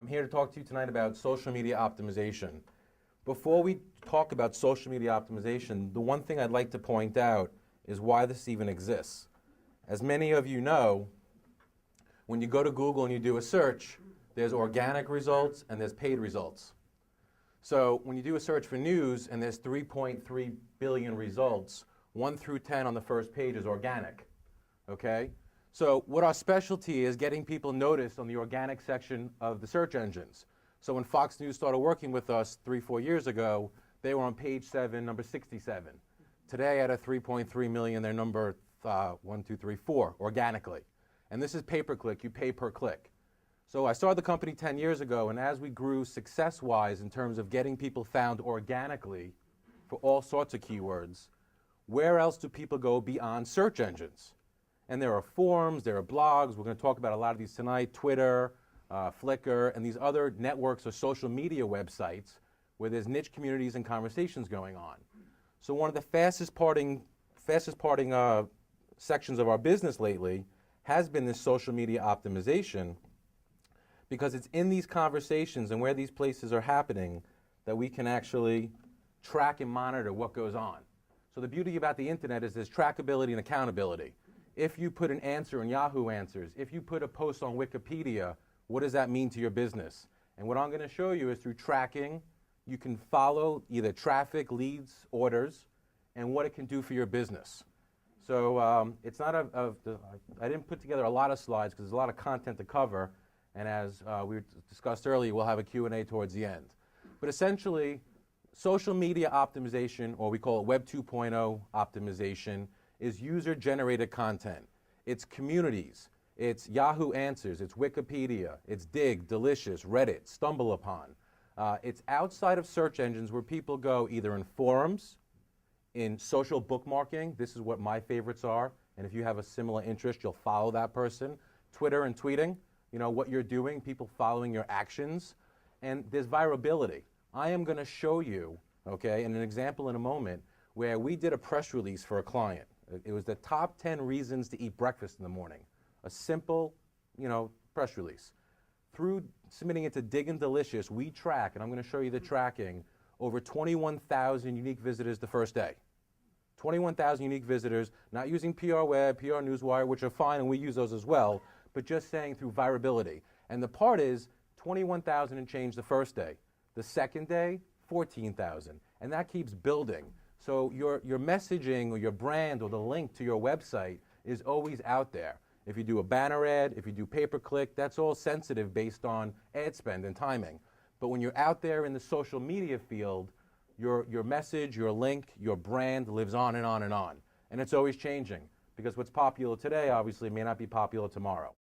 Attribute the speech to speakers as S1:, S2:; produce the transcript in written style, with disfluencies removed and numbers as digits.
S1: I'm here to talk to you tonight about social media optimization. Before we talk about social media optimization, the one thing I'd like to point out is why this even exists. As many of you know, when you go to Google and you do a search, there's organic results and there's paid results. So when you do a search for news and there's 3.3 billion results, 1 through 10 on the first page is organic, okay? So what our specialty is getting people noticed on the organic section of the search engines. So when Fox News started working with us 3-4 years ago, they were on page 7, number 67. Today at a 3.3 million, they're number 1, 2, 3, 4, organically. And this is pay-per-click, you pay per click. So I started the company 10 years ago, and as we grew success-wise in terms of getting people found organically for all sorts of keywords, where else do people go beyond search engines? And there are forums, there are blogs, we're going to talk about a lot of these tonight, Twitter, Flickr, and these other networks or social media websites where there's niche communities and conversations going on. So one of the fastest parting sections of our business lately has been this social media optimization, because it's in these conversations and where these places are happening that we can actually track and monitor what goes on. So the beauty about the internet is there's trackability and accountability. If you put an answer in Yahoo Answers, if you put a post on Wikipedia, what does that mean to your business? And what I'm going to show you is through tracking, you can follow either traffic, leads, orders, and what it can do for your business. So it's not I didn't put together a lot of slides because there's a lot of content to cover, and as we discussed earlier, we'll have a Q&A towards the end. But essentially, social media optimization, or we call it Web 2.0 optimization, is user-generated content. It's communities, it's Yahoo Answers, it's Wikipedia, it's Digg, Delicious, Reddit, StumbleUpon. It's outside of search engines where people go either in forums, in social bookmarking. This is what my favorites are, and if you have a similar interest, you'll follow that person. Twitter and tweeting, you know, what you're doing, people following your actions. And there's virability. I am going to show you, okay, and an example in a moment, where we did a press release for a client. It was the top 10 reasons to eat breakfast in the morning. A simple, you know, press release. Through submitting it to Digg and Delicious, we track, and I'm going to show you the tracking, over 21,000 unique visitors the first day. 21,000 unique visitors, not using PR Web, PR Newswire, which are fine, and we use those as well, but just saying through virability. And the part is 21,000 and change the first day. The second day, 14,000. And that keeps building. So your messaging or your brand or the link to your website is always out there. If you do a banner ad, if you do pay-per-click, that's all sensitive based on ad spend and timing. But when you're out there in the social media field, your message, your link, your brand lives on and on and on. And it's always changing, because what's popular today obviously may not be popular tomorrow.